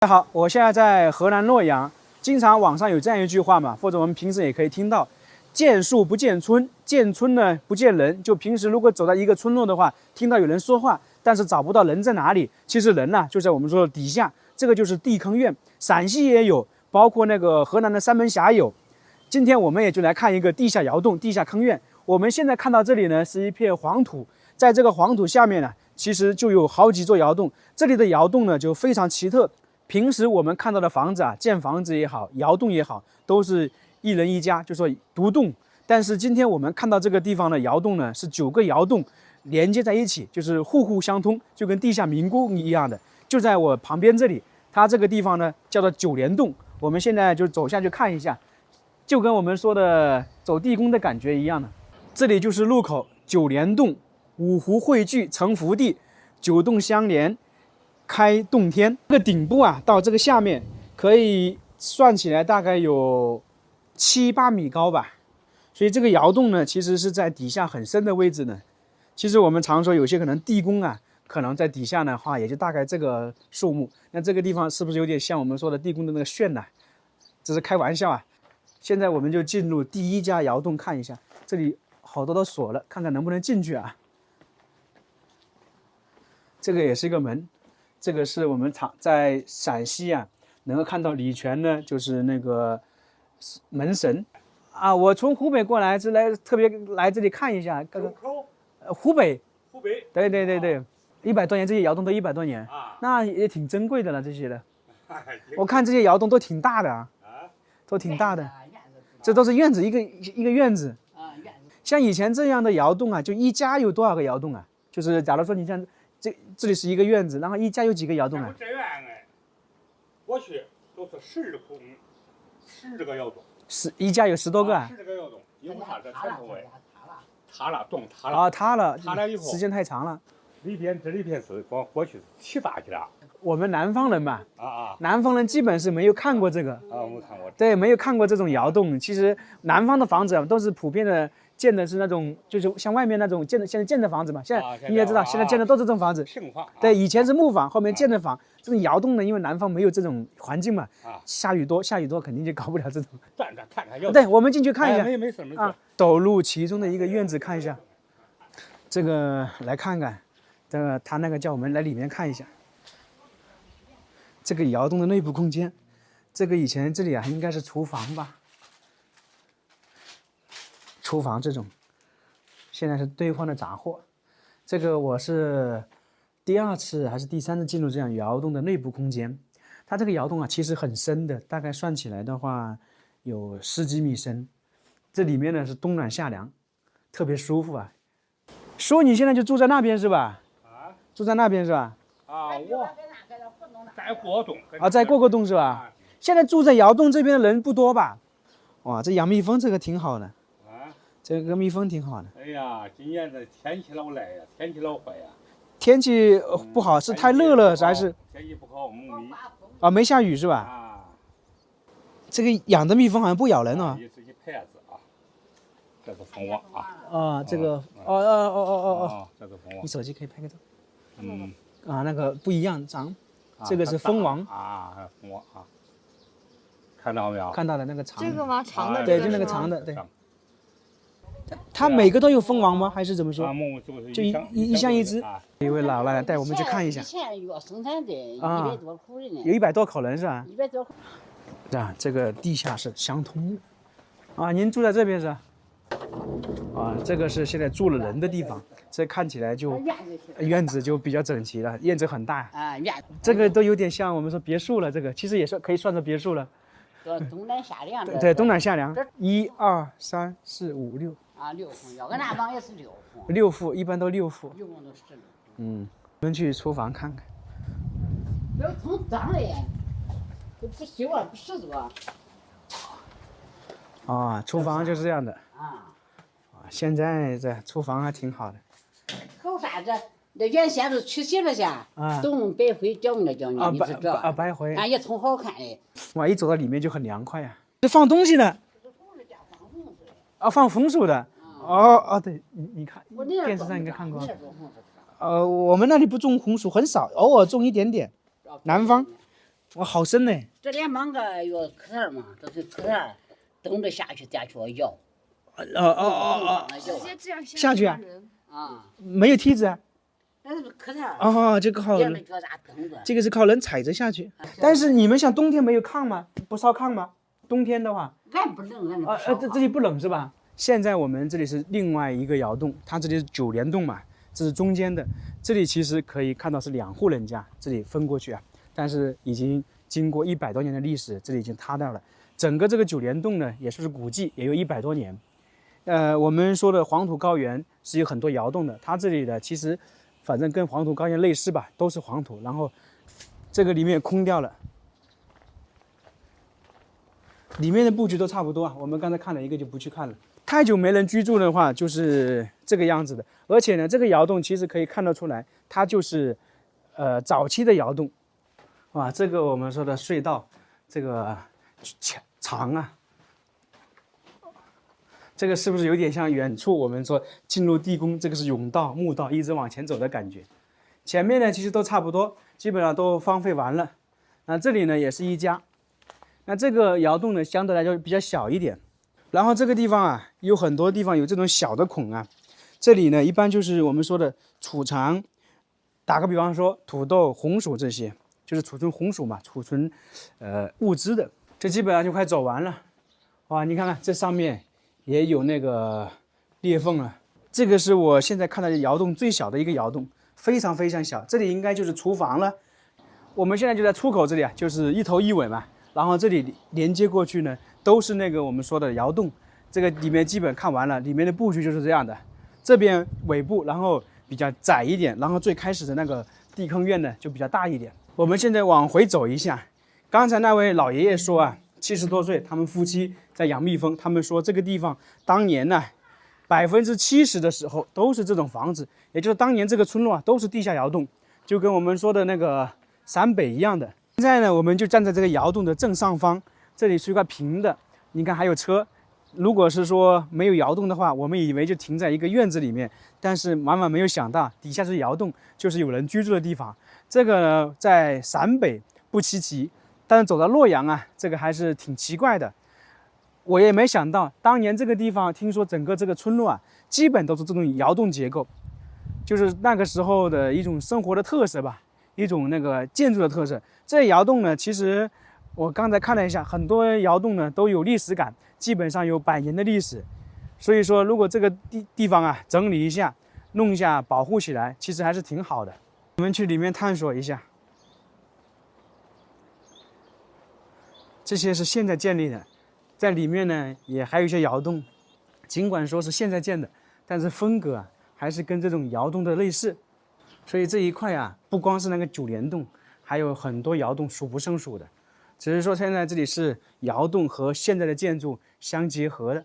大家好，我现在在河南洛阳。经常网上有这样一句话嘛，或者我们平时也可以听到：见树不见村，见村呢不见人。就平时如果走到一个村落的话，听到有人说话，但是找不到人在哪里。其实人呢就在我们说的底下，这个就是地坑院。陕西也有，包括那个河南的三门峡有。今天我们也就来看一个地下窑洞、地下坑院。我们现在看到这里呢是一片黄土，在这个黄土下面呢，其实就有好几座窑洞。这里的窑洞呢就非常奇特。平时我们看到的房子啊，建房子也好，窑洞也好，都是一人一家，就说独栋。但是今天我们看到这个地方的窑洞呢，是9个窑洞连接在一起，就是户户相通，就跟地下民工一样的。就在我旁边这里，它这个地方呢叫做9连洞。我们现在就走下去看一下，就跟我们说的走地宫的感觉一样的。这里就是入口，9连洞，5湖汇聚成福地，9洞相连。开洞天，这个顶部啊，到这个下面可以算起来大概有7、8米高吧。所以这个窑洞呢，其实是在底下很深的位置呢。其实我们常说有些可能地宫啊，可能在底下的话，也就大概这个数目。那这个地方是不是有点像我们说的地宫的那个穴呢？这是开玩笑啊。现在我们就进入第一家窑洞看一下，这里好多都锁了，看看能不能进去啊。这个也是一个门。这个是我们在陕西啊，能够看到礼泉呢，就是那个门神啊。我从湖北过来，特别来这里看一下。湖北，对，100多年，这些窑洞都100多年啊，那也挺珍贵的了。这些的，我看这些窑洞都挺大的啊，都挺大的。这都是院子，一个院子啊。像以前这样的窑洞啊，就一家有多少个窑洞啊？就是假如说你像。这里是一个院子，然后一家有几个窑洞啊？这院哎，过去都是10个窑洞，一家有10多个啊？10个窑洞，因为它这全部哎，塌了，洞塌了。啊，塌了以后，时间太长了。这里边是过去起大去了。我们南方人嘛，南方人基本是没有看过这个啊，没看过。对，没有看过这种窑洞。其实南方的房子都是普遍的。建的是那种，就是像外面那种现在建的房子嘛。现在你也知道，现在建的都是这种房子。平房。对，以前是木房，后面建的房。这种窑洞呢，因为南方没有这种环境嘛，下雨多肯定就搞不了这种。站着看看窑洞。对，我们进去看一下。没事啊。走入其中的一个院子看一下。这个来看看，他那个叫我们来里面看一下。这个窑洞的内部空间，这个以前这里啊应该是厨房吧。厨房这种，现在是堆放的杂货。这个我是第2次还是第3次进入这样窑洞的内部空间。它这个窑洞啊，其实很深的，大概算起来的话有10几米深。这里面呢是冬暖夏凉，特别舒服啊。叔，你现在就住在那边是吧？啊，住在那边是吧？啊，我在过洞啊，在过洞是吧？现在住在窑洞这边的人不多吧？哇，这养蜜蜂这个挺好的。这个蜜蜂挺好的。哎呀，今年这天气老赖呀，天气老坏呀。天气不好是太热了还是？天气不好，蒙密。啊，没下雨是吧？啊。这个养的蜜蜂好像不咬人哦。这些牌子啊，这是蜂窝啊。啊，这个哦，这是蜂窝。你手机可以拍个照。嗯。啊，那个不一样长，这个是蜂王啊，蜂窝啊。看到没有？看到了那个长。这个吗？长的。对，就那个长的，对。它每个都有蜂王吗？还是怎么说？就一箱一只。一位老奶奶带我们去看一下。以前月生产的100多口人呢。有100多口人是吧？100多口。啊，这个地下室相通。啊，您住在这边是吧？啊，这个是现在住了人的地方，这看起来就院子就比较整齐了，院子很大啊。这个都有点像我们说别墅了，这个其实也可以算作别墅了。冬暖夏凉。对，冬暖夏凉。1、2、3、4、5、6。啊，6户，要个南方也是6户。6户，一般都6户。一共都16户。嗯，我们去厨房看看。这桶脏了耶，都不修了，不拾掇。啊，厨房就是这样的。啊。现在这厨房还挺好的。搞啥子？那原先是取媳妇去，都用白灰搅你，你知道？啊，白灰。也挺好看的。哇，一走到里面就很凉快呀。这放东西的。啊，放红薯的。对，你看电视上应该看过。我们那里不种红薯，很少，偶尔种一点点。南方哇，好深呢！这连忙个有壳儿嘛，都是壳儿，等着下去再去摇。直接这样下去啊？啊，没有梯子啊？那是壳儿。哦，这个靠人，这个是靠人踩着下去。但是你们像冬天没有炕吗？不烧炕吗？冬天的话，俺不冷，俺不烧。这里不冷是吧？现在我们这里是另外一个窑洞，它这里是9连洞嘛，这是中间的。这里其实可以看到是2户人家，这里分过去啊，但是已经经过100多年的历史，这里已经塌掉了。整个这个9连洞呢，也算是古迹，也有100多年。我们说的黄土高原是有很多窑洞的，它这里的其实反正跟黄土高原类似吧，都是黄土，然后这个里面空掉了。里面的布局都差不多啊，我们刚才看了一个就不去看了。太久没人居住的话，就是这个样子的。而且呢，这个窑洞其实可以看得出来，它就是早期的窑洞，啊，这个我们说的隧道，这个长啊，这个是不是有点像远处我们说进入地宫，这个是甬道、墓道，一直往前走的感觉。前面呢其实都差不多，基本上都荒废完了。那这里呢也是一家。那这个窑洞呢，相对来说比较小一点，然后这个地方啊，有很多地方有这种小的孔啊。这里呢，一般就是我们说的储藏，打个比方说，土豆、红薯这些，就是储存红薯嘛，储存物资的。这基本上就快走完了，哇，你看看这上面也有那个裂缝了。这个是我现在看到的窑洞最小的一个窑洞，非常非常小。这里应该就是厨房了。我们现在就在出口这里啊，就是一头一尾嘛。然后这里连接过去呢，都是那个我们说的窑洞。这个里面基本看完了，里面的布局就是这样的。这边尾部，然后比较窄一点，然后最开始的那个地坑院呢就比较大一点。我们现在往回走一下，刚才那位老爷爷说啊，70多岁，他们夫妻在养蜜蜂，他们说这个地方当年呢，70%的时候都是这种房子，也就是当年这个村落啊都是地下窑洞，就跟我们说的那个陕北一样的。现在呢，我们就站在这个窑洞的正上方，这里是一块平的，你看还有车。如果是说没有窑洞的话，我们以为就停在一个院子里面，但是万万没有想到，底下是窑洞，就是有人居住的地方。这个呢，在陕北不稀奇，但是走到洛阳啊，这个还是挺奇怪的。我也没想到，当年这个地方，听说整个这个村落啊，基本都是这种窑洞结构，就是那个时候的一种生活的特色吧。一种那个建筑的特色。这窑洞呢，其实我刚才看了一下，很多窑洞呢都有历史感，基本上有100年的历史。所以说，如果这个地方啊整理一下，弄一下，保护起来，其实还是挺好的。我们去里面探索一下。这些是现在建立的，在里面呢也还有一些窑洞，尽管说是现在建的，但是风格啊还是跟这种窑洞的类似。所以这一块啊，不光是那个9连洞，还有很多窑洞数不胜数的。只是说现在这里是窑洞和现在的建筑相结合的。